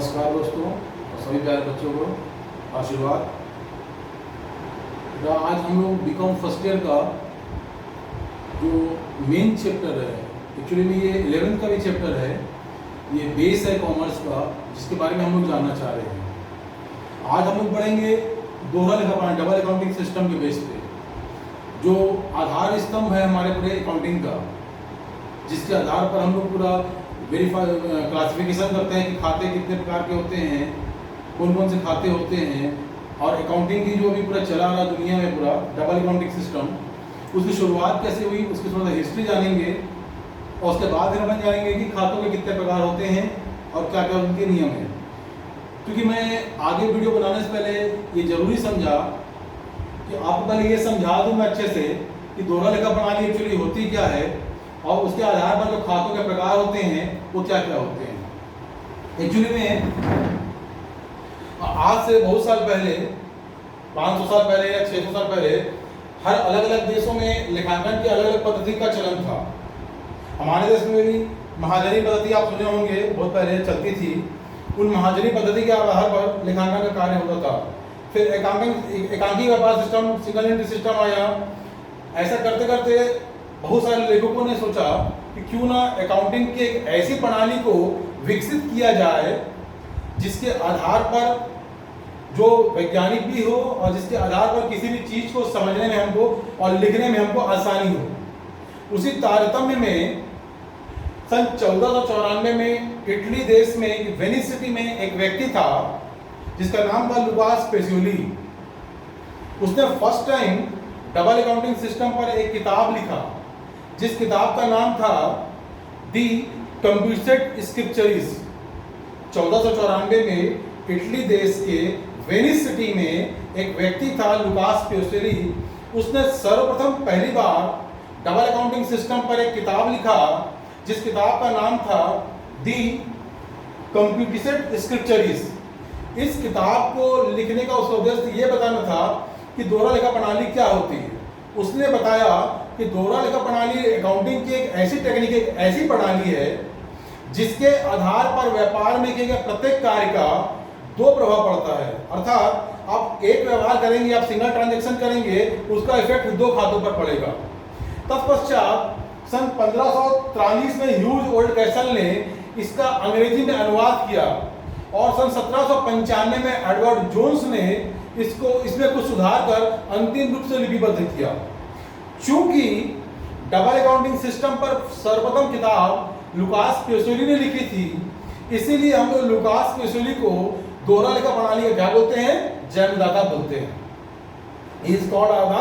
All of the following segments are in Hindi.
नमस्कार दोस्तों और सभी प्यारे बच्चों को आशीर्वाद। आज हम लोग बीकॉम फर्स्ट ईयर का जो मेन चैप्टर है, एक्चुअली में ये 11th का भी चैप्टर है, ये बेस है कॉमर्स का, जिसके बारे में हम लोग जानना चाह रहे हैं। आज हम लोग पढ़ेंगे दोहरा लेखापढ़ डबल अकाउंटिंग सिस्टम के बेस पे, जो आधार स्तंभ है हमारे पूरे अकाउंटिंग का, जिसके आधार पर हम लोग पूरा वेरीफाई क्लासिफिकेशन करते हैं कि खाते कितने प्रकार के होते हैं, कौन कौन से खाते होते हैं, और अकाउंटिंग की जो अभी पूरा चला रहा दुनिया में पूरा डबल अकाउंटिंग सिस्टम, उसकी शुरुआत कैसे हुई, उसकी थोड़ा सा हिस्ट्री जानेंगे। और उसके बाद फिर हम जानेंगे कि खातों के कितने प्रकार होते हैं और क्या क्या उनके नियम हैं। क्योंकि मैं आगे वीडियो बनाने से पहले ये जरूरी समझा कि आपको पहले ये समझा दूँ मैं अच्छे से कि दोहरा लेखा प्रणाली एक्चुअली होती क्या है और उसके आधार पर जो खातों के प्रकार होते हैं वो क्या क्या होते हैं। एक्चुअली में आज से बहुत साल पहले, 500 साल पहले या 600 साल पहले, हर अलग अलग देशों में लेखांकन की अलग अलग पद्धति का चलन था। हमारे देश में भी महाजनी पद्धति आप सुने होंगे, बहुत पहले चलती थी। उन महाजनी पद्धति के आधार पर लेखांकन का कार्य होता था। फिर एकांकी व्यापार सिस्टम, सिंगल एंट्री सिस्टम आया। ऐसा करते करते बहुत सारे लेखकों ने सोचा कि क्यों ना अकाउंटिंग की एक ऐसी प्रणाली को विकसित किया जाए जिसके आधार पर जो वैज्ञानिक भी हो और जिसके आधार पर किसी भी चीज को समझने में हमको और लिखने में हमको आसानी हो। उसी तारतम्य में सन 1494 में इटली देश में वेनिस सिटी में एक व्यक्ति था जिसका नाम था लुकास पेसियोली। उसने first time double accounting system पर एक किताब लिखा, जिस किताब का नाम था दी कंप्यूटेड स्क्रिप्चरीज। 1494 में इटली देश के वेनिस सिटी में एक व्यक्ति था लुकास पेसियोली। उसने सर्वप्रथम पहली बार डबल अकाउंटिंग सिस्टम पर एक किताब लिखा, जिस किताब का नाम था दी कंप्यूटेड स्क्रिप्चरीज। इस किताब को लिखने का उसका उद्देश्य ये बताना था कि दोहरा लेखा प्रणाली क्या होती है। उसने बताया कि दोहरा लेखा प्रणाली अकाउंटिंग की एक ऐसी टेक्निक, एक ऐसी प्रणाली है जिसके आधार पर व्यापार में किए गए प्रत्येक कार्य का दो प्रभाव पड़ता है। अर्थात आप एक व्यवहार करेंगे, आप सिंगल ट्रांजैक्शन करेंगे, उसका इफेक्ट दो खातों पर पड़ेगा। तत्पश्चात सन 1543 में ह्यूज ओल्ड कैसल ने इसका अंग्रेजी में अनुवाद किया और सन 1795 में एडवर्ड जोन्स ने इसमें कुछ सुधार कर अंतिम रूप से लिपिबद्ध किया। चूंकि डबल अकाउंटिंग सिस्टम पर सर्वप्रथम किताब लुकास पेसियोली ने लिखी थी, इसीलिए हम लोग लुकास पेसियोली को दोहरा लेखा प्रणाली का क्या बोलते हैं, जन्मदाता बोलते हैं। He is called as the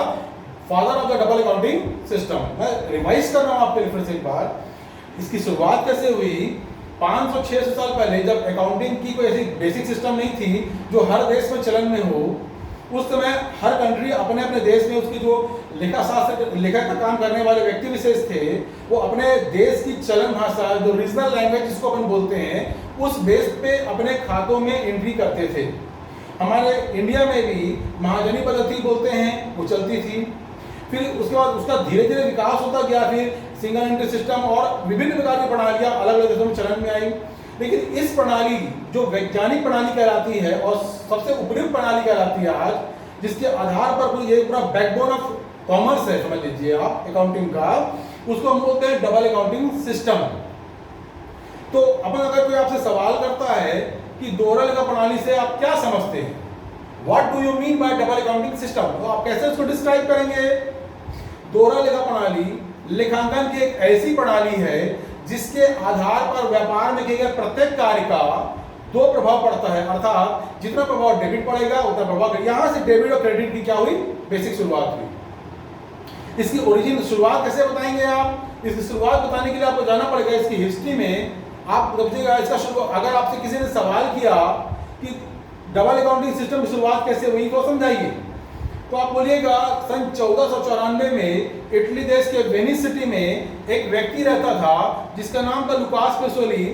father of the double accounting system. मैं रिवाइज कर रहा हूं आपके लिए फिर से एक बार। इसकी शुरुआत कैसे हुई? 500-600 साल पहले, जब अकाउंटिंग की कोई ऐसी बेसिक सिस्टम नहीं थी जो हर देश में चलन में हो, उस समय हर कंट्री अपने अपने देश में उसकी जो लेखा का काम करने वाले व्यक्ति विशेष थे, वो अपने देश की चलन भाषा, जो रीजनल लैंग्वेज जिसको अपन बोलते हैं, उस बेस पे अपने खातों में एंट्री करते थे। हमारे इंडिया में भी महाजनी पद्धति बोलते हैं, वो चलती थी। फिर उसके बाद उसका धीरे धीरे विकास होता गया। फिर सिंगल एंट्री सिस्टम और विभिन्न प्रकार की प्रणालियां अलग अलग देशों में चलन में आई। लेकिन इस प्रणाली जो वैज्ञानिक प्रणाली कहलाती है और सबसे उपयुक्त प्रणाली कहलाती है आज, जिसके आधार पर ये पूरा बैकबोन ऑफ कॉमर्स है, समझ लीजिए आप अकाउंटिंग का, उसको हम बोलते हैं डबल अकाउंटिंग सिस्टम। तो अपन अगर कोई आपसे सवाल करता है कि दोहरा लेखा प्रणाली से आप क्या समझते हैं, what do you mean by double accounting system, तो आप कैसे उसको डिस्क्राइब करेंगे? दोहरा लेखा प्रणाली लेखांकन की एक ऐसी प्रणाली है जिसके आधार पर व्यापार में किए गए प्रत्येक कार्य का दो प्रभाव पड़ता है। अर्थात जितना प्रभाव डेबिट पड़ेगा उतना प्रभाव, यहां से डेबिट और क्रेडिट की क्या हुई, बेसिक शुरुआत हुई। इसकी ओरिजिन शुरुआत कैसे बताएंगे आप? इसकी शुरुआत बताने के लिए आपको जाना पड़ेगा इसकी हिस्ट्री में। आप समझिएगा इसका शुरुआत, अगर आपसे किसी ने सवाल किया कि डबल अकाउंटिंग सिस्टम की शुरुआत कैसे हुई तो समझाइए, तो आप बोलिएगा सन 1494 में इटली देश के वेनिस सिटी में एक व्यक्ति रहता था जिसका नाम था लुकास पेसियोली।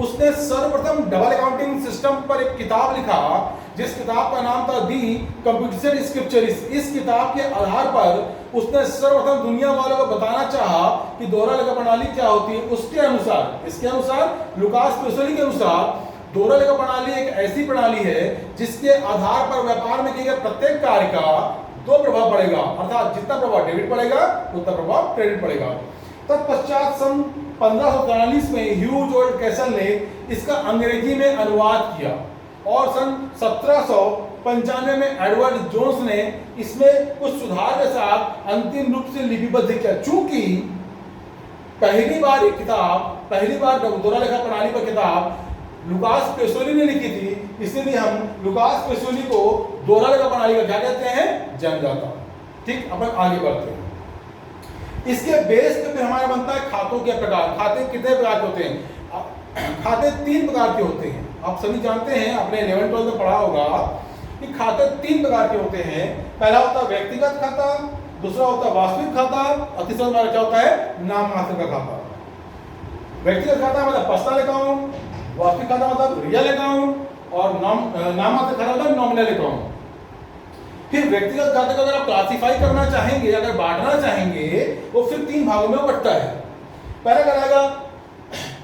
उसने सर्वप्रथम डबल अकाउंटिंग सिस्टम पर एक किताब लिखा, जिस किताब का नाम था दी कंप्यूटेड स्क्रिप्चरीज। इस किताब के आधार पर उसने सर्वप्रथम दुनिया वालों को बताना चाहा कि दोहरा लेखा प्रणाली क्या होती है। उसके अनुसार, इसके अनुसार, लुकास पेसियोली के अनुसार दोहरा लेखा प्रणाली एक ऐसी प्रणाली है जिसके आधार पर व्यापार में किए गए प्रत्येक कार्य का दो प्रभाव पड़ेगा, अर्थात जितना प्रभाव डेबिट पड़ेगा उतना प्रभाव क्रेडिट पड़ेगा। तत्पश्चात सन 1543 में ह्यूज और कैसल ने इसका अंग्रेजी में अनुवाद किया और सन 1795 में एडवर्ड जोन्स ने इसमें कुछ सुधार के साथ अंतिम रूप से लिपिबद्ध किया। चूंकि पहली बार दोहरा लेखा प्रणाली पर किताब लुकास पेसोली ने लिखी थी, इसलिए हम लुकास पेसोली को दोहरा लेखा प्रणाली का क्या कहते हैं, जन्मदाता। ठीक, अपन आगे बढ़ते हैं। इसके बेस पे फिर हमारा बनता है खातों के प्रकार। खाते कितने प्रकार के होते हैं? खाते 3 प्रकार के होते हैं। आप सभी जानते हैं, आपने 11-12 में पढ़ा होगा कि खाते 3 प्रकार के होते हैं। पहला होता है व्यक्तिगत खाता, दूसरा होता है वास्तविक खाता और तीसरा हमारा क्या होता है, नाम मात्र का खाता। व्यक्तिगत खाता मतलब पर्सनल अकाउंट, वास्तविक खाता मतलब रियल अकाउंट और नाम मात्र खाता मतलब नॉमिनल अकाउंट। फिर व्यक्तिगत खाते को अगर आप क्लासिफाई करना चाहेंगे, अगर बांटना चाहेंगे, वो फिर 3 भागों में बंटता है। पहला कहलाएगा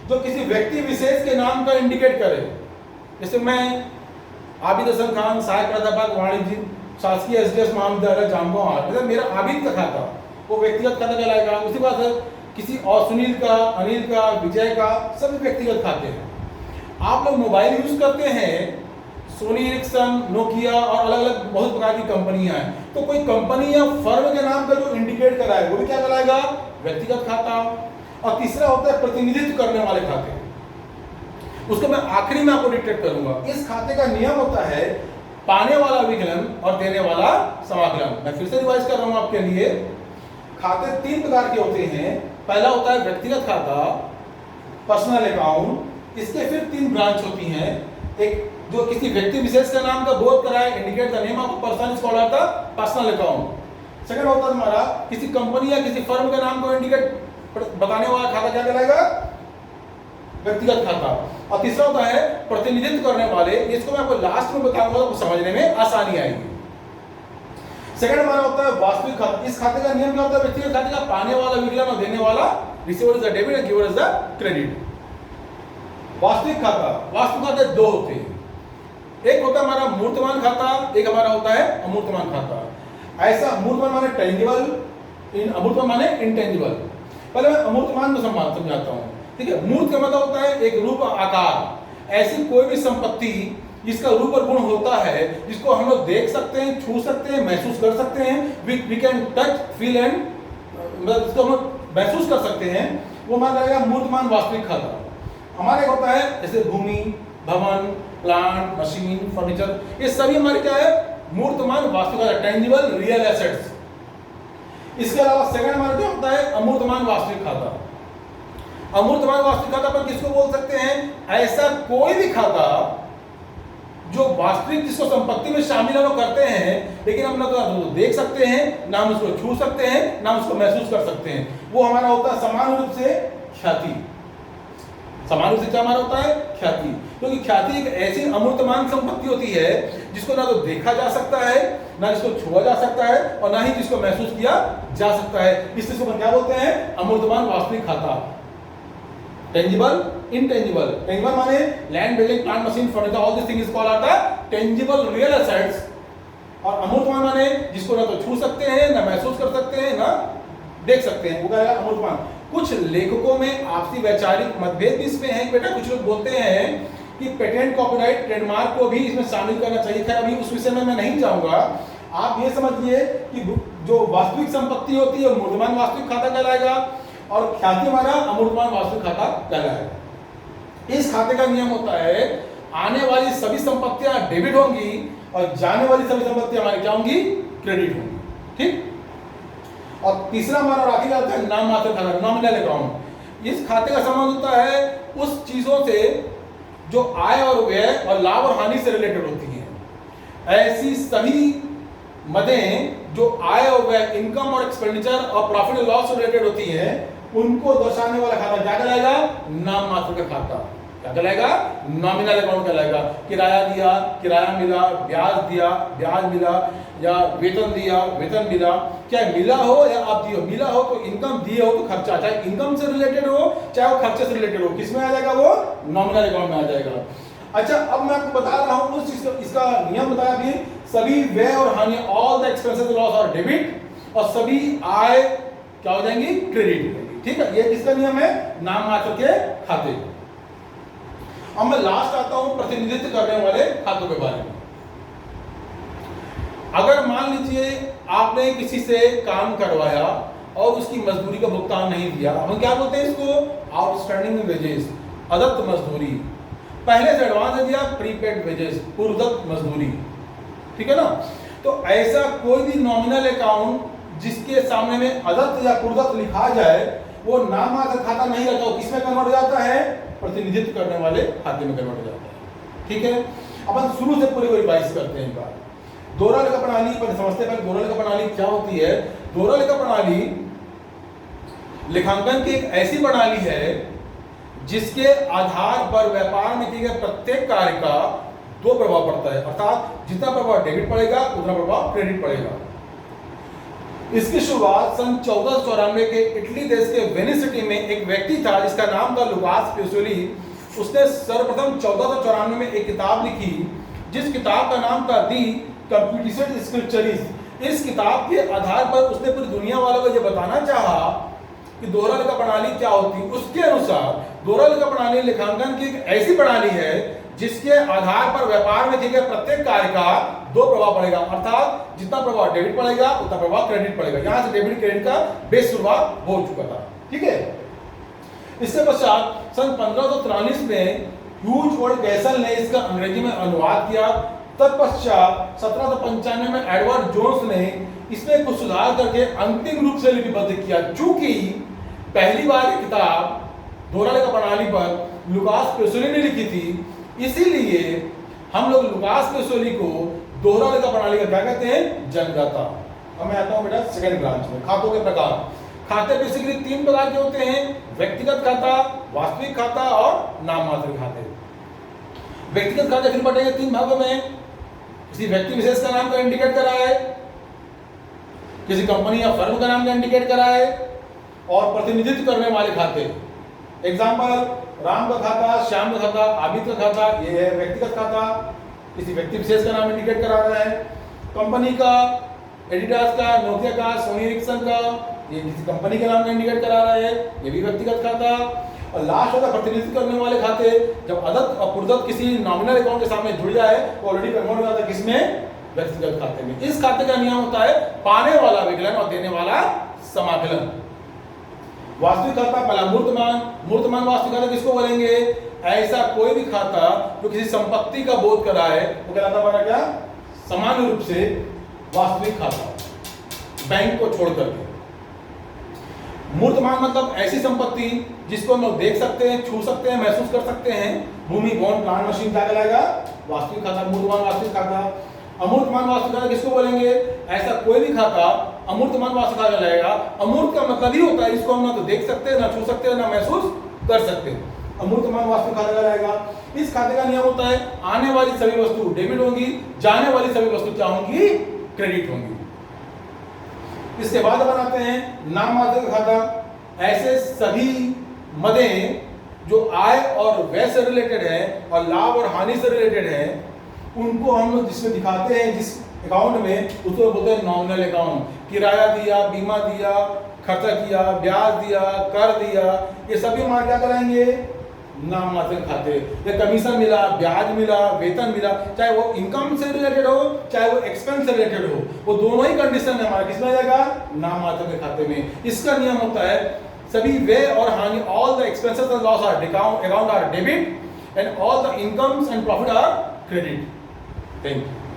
जो किसी व्यक्ति विशेष के नाम का इंडिकेट करे, जैसे मैं आबिद हसन खान, सहायक प्राध्यापक वाणिज्य शासकीय एसडीएस महाविद्यालय जामगांव, मतलब मेरा आबिद का खाता, वो व्यक्तिगत खाता कहलाएगा। उसी बात है किसी और सुनील का, अनिल का, विजय का, सभी व्यक्तिगत खाते हैं। आप लोग मोबाइल यूज करते हैं, सोनी एरिक्सन, नोकिया और अलग अलग बहुत प्रकार की कंपनियां हैं, तो कोई कंपनी या फर्म के नाम का जो इंडिकेट कराए वो भी क्या कहलाएगा, व्यक्तिगत खाता। और तीसरा होता है प्रतिनिधित्व करने वाले खाते, उसको मैं आखिरी में आपको डिटेक्ट करूंगा। इस खाते का नियम होता है पाने वाला विकलन और देने वाला समाकलन। मैं फिर से रिवाइज कर रहा हूं आपके लिए। खाते 3 प्रकार के होते हैं। पहला होता है व्यक्तिगत खाता, पर्सनल अकाउंट। इसके फिर 3 ब्रांच होती हैं। एक जो किसी व्यक्ति विशेष का नाम का बोध कराए, indicate the name of a person is called the personal account. Second होता है हमारा किसी कंपनी या किसी फर्म के नाम को इंडिकेट बताने वाला खाता क्या कहलाएगा, व्यक्तिगत खाता। और तीसरा होता है प्रतिनिधित्व करने वाले, इसको मैं आपको लास्ट में बताऊंगा तो समझने में आसानी आएगी। सेकंड हमारा होता है वास्तविक खाता। इस खाते का नियम क्या होता है, व्यक्तिगत खाते का पाने वाला विकलन और देने वाला, receiver is the debit and giver is the credit. वास्तविक खाता, वास्तविक खाते 2 होते हैं। एक होता है हमारा मूर्तमान खाता, एक हमारा होता है अमूर्तमान खाता। ऐसा मूर्तमान माने टेंजिबल, अमूर्तमान माने इंटेंजिबल। पहले मैं अमूर्तमान को समझाता हूं। ठीक है, मूर्त का मतलब होता है एक रूप, आकार। ऐसी कोई भी संपत्ति जिसका रूप और गुण होता है, जिसको हम लोग देख सकते हैं, छू सकते हैं, महसूस कर सकते हैं, we can touch, feel and, मतलब इसको हम महसूस कर सकते हैं, वो माना जाएगा मूर्तमान वास्तविक खाता। हमारे होता है जैसे भूमि, भवन, प्लांट, मशीन, फर्नीचर, ये सभी हमारे क्या है, मूर्तमान वास्तविक खाता, टेंजिबल रियल एसेट्स। इसके अलावा सेकंड हमारा क्या होता है, अमूर्तमान वास्तविक खाता। अमूर्तमान वास्तविक खाता पर किसको बोल सकते हैं, ऐसा कोई भी खाता जो वास्तविक जिसको संपत्ति में शामिल हम लोग करते हैं, लेकिन हम ना तो देख सकते हैं, ना हम उसको छू सकते हैं, ना उसको महसूस कर सकते हैं, वो हमारा होता है समान रूप से ख्याति। समान रूप से क्या हमारा होता है, ख्याति। क्योंकि ख्याति एक ऐसी अमूर्तमान संपत्ति होती है जिसको ना तो देखा जा सकता है, ना जिसको छुआ जा सकता है, और ना ही जिसको महसूस किया जा सकता है। इसलिए इसको क्या बोलते हैं, अमूर्तमान वास्तविक खाता। Tangible, intangible. टेंजिबल माने land, building, plant, machine, furniture, all this thing is called are the tangible real assets. और अमूर्तमान माने जिसको ना तो छू सकते हैं, ना महसूस कर सकते हैं, ना देख सकते हैं, वो क्या है अमूर्तमान। कुछ लेखकों में आपसी वैचारिक मतभेद भी इसमें है। बेटा कुछ लोग बोलते हैं कि पेटेंट, कॉपीराइट, ट्रेडमार्क को भी इसमें शामिल करना चाहिए। खैर अभी उस विषय में मैं नहीं जाऊंगा। आप ये समझिए कि जो वास्तविक संपत्ति होती है मूर्तमान वास्तविक खाता कहलाएगा, और ख्याति हमारा अमूर्तमान वास्तविक खाता कहलाएगा। इस खाते का नियम होता है आने वाली सभी संपत्तियां डेबिट होंगी और जाने वाली सभी संपत्तियां हमारी क्या होंगी, क्रेडिट होंगी। ठीक। और तीसरा हमारा आखिरी आता है नाम मात्र खाता, नॉमिनल अकाउंट। इस खाते का संबंध होता है उस चीजों से जो आय और व्यय और लाभ और हानि से रिलेटेड होती हैं। ऐसी सभी मदें जो आय और व्यय, इनकम और एक्सपेंडिचर और प्रॉफिट एंड लॉस से रिलेटेड होती हैं, उनको दर्शाने वाला खाता क्या कहलाएगा, नाम मात्र का खाता। क्या कहलाएगा, नॉमिनल अकाउंट कहलाएगा। किराया दिया, किराया मिला, ब्याज दिया, ब्याज मिला, या वेतन दिया, वेतन मिला। क्या मिला हो या आप दिए हो, मिला हो तो इनकम, दिए हो तो खर्चा, चाहे इनकम से रिलेटेड हो चाहे वो खर्चे से रिलेटेड हो, किसमें आ जाएगा, वो नॉमिनल अकाउंट में आ जाएगा। अच्छा, अब मैं आपको बता रहा हूं उस इसका नियम बताया अभी, सभी व्यय और हानि, ऑल द एक्सपेंसेस लॉस और डेबिट, और सभी आय क्या हो जाएंगी, क्रेडिट हो जाएंगी। ठीक है, ये किसका नियम है, नाम मात्र के खाते। अब मैं लास्ट आता हूं प्रतिनिधित्व करने वाले खातों के बारे में। अगर मान लीजिए आपने किसी से काम करवाया और उसकी मजदूरी का भुगतान नहीं दिया, हम क्या बोलते हैं इसको, आउटस्टैंडिंग वेजेस, अदत्त मजदूरी। पहले से एडवांस दे दिया, प्रीपेड वेजेस, पूर्वदत्त मजदूरी। ठीक है ना, तो ऐसा कोई भी नॉमिनल अकाउंट जिसके सामने में अदत्त या पूर्वदत्त लिखा जाए, वो नाम मात्र खाता नहीं रहता, वो किसमें कन्वर्ट हो जाता है, प्रतिनिधित्व करने वाले खाते में कन्वर्ट हो जाता है। ठीक है, अब हम शुरू से पूरी रिवाइज करते हैं बात। दोहरा लेखा प्रणाली पर समझते हैं। दोहरा लेखा प्रणाली क्या होती है? दोहरा लेखा प्रणाली लेखांकन की एक ऐसी प्रणाली है जिसके आधार पर व्यापार में किए गए प्रत्येक कार्य का दो प्रभाव पड़ता है, अर्थात जितना प्रभाव डेबिट पड़ेगा उतना प्रभाव क्रेडिट पड़ेगा। इसकी शुरुआत सन 1494 के इटली देश के वेनिस सिटी में एक व्यक्ति था जिसका नाम था लुकास पेसोली। उसने सर्वप्रथम 1494 में एक किताब लिखी जिस किताब का नाम था दी कंप्यूटेशन स्क्रिप्चरीज। इस किताब के आधार पर उसने पूरी दुनिया वालों को यह बताना चाहा कि दोहरा लेखा प्रणाली क्या होती है। उसके अनुसार दोहरा लेखा प्रणाली लेखांकन की एक ऐसी प्रणाली है जिसके आधार पर व्यापार में किए गए प्रत्येक कार्य का दो प्रभाव पड़ेगा, अर्थात जितना प्रभाव डेबिट पड़ेगा उतना प्रभाव क्रेडिट पड़ेगा। यहां से डेबिट क्रेडिट का बेस शुरुआत हो चुका था। ठीक है, इसके पश्चात सन 1543 में ह्यूज वर्ड कैसल ने इसका अंग्रेजी में अनुवाद किया। तत्पश्चात 1795 में एडवर्ड जोन्स ने इसमें कुछ सुधार करके अंतिम रूप से लिपिबद्ध किया। चूंकि पहली बार ये किताब दोहरा लेखा प्रणाली पर लुकास पेसोली ने लिखी थी, इसीलिए हम लोग लुकास पेसोली को दोहरा लेखा प्रणाली का क्या कहते हैं, जनगाता। अब मैं आता हूं बेटा सेकंड ब्रांच में, खातों के प्रकार। खाते बेसिकली तीन प्रकार के होते हैं, व्यक्तिगत खाता, वास्तविक खाता और नाम मात्र खाते। व्यक्तिगत खाते फिर बटेंगे तीन भागों में, किसी व्यक्ति विशेष का नाम का इंडिकेट करा है, किसी कंपनी या फर्म का नाम का इंडिकेट करा है, और प्रतिनिधित्व करने वाले खाते। एग्जाम्पल, राम का खाता, श्याम का खाता, आबिद का खाता, ये है व्यक्तिगत खाता, किसी व्यक्ति विशेष का नाम इंडिकेट करा रहा है। कंपनी का, एडिडास का, नोकिया का, सोनी एरिक्सन का, ये किसी कंपनी के नाम का इंडिकेट करा रहा है, ये भी व्यक्तिगत खाता। और लास्ट होता प्रतिनिधित्व करने वाले खाते, जब अदत्त और पूर्वदत्त किसी नॉमिनल अकाउंट के सामने जुड़ जाए तो ऑलरेडी कन्वर्ट हो जाता है किसमें, व्यक्तिगत खाते में। इस खाते का नियम होता है पाने वाला विकलन और देने वाला समाकलन। वास्तविक खाता पहला मूर्तमान। मूर्तमान वास्तविक खाता किसको बोलेंगे, ऐसा कोई भी खाता जो किसी संपत्ति का बोध करा है वो कहलाता है हमारा क्या, सामान्य रूप से वास्तविक खाता, बैंक को छोड़ करके। मूर्तमान मतलब ऐसी संपत्ति जिसको हम लोग देख सकते हैं, छू सकते हैं, महसूस कर सकते हैं। भूमि, भवन, प्लांट, मशीन क्या कहलाएगा, वास्तविक खाता, मूर्तमान वास्तविक खाता। अमूर्तमान वास्तविक खाता किसको बोलेंगे, ऐसा कोई भी खाता अमूर्तमान वास्तविक खाता कहलाएगा। अमूर्त का मतलब ही होता है इसको हम ना तो देख सकते हैं, ना छू सकते हैं, ना महसूस कर सकते हैं, अमूर्तमान वास्तविक खाता कहलाएगा। इस खाते का नियम होता है आने वाली सभी वस्तु डेबिट होंगी, जाने वाली सभी वस्तु क्या होंगी, क्रेडिट होंगी। इसके बाद अपन आते हैं नाम मात्र का खाता। ऐसे सभी मदे जो आय और व्यय से रिलेटेड है और लाभ और हानि से रिलेटेड है, उनको हम लोग जिसमें दिखाते हैं जिस अकाउंट में, उसको बोलते हैं नॉमिनल अकाउंट। किराया दिया, बीमा दिया, खर्चा किया, ब्याज दिया, कर दिया, ये सभी हमारे क्या कराएंगे, नाम मात्र खाते। या कमीशन मिला, ब्याज मिला, वेतन मिला, चाहे वो इनकम से रिलेटेड हो चाहे वो एक्सपेंस से रिलेटेड हो, वो दोनों ही कंडीशन है हमारा किसमें जाएगा, नाम मात्र के खाते में। इसका नियम होता है सभी व्यय और हानि, all the expenses and loss are account are debit and all the incomes and profit are credit. Thank you.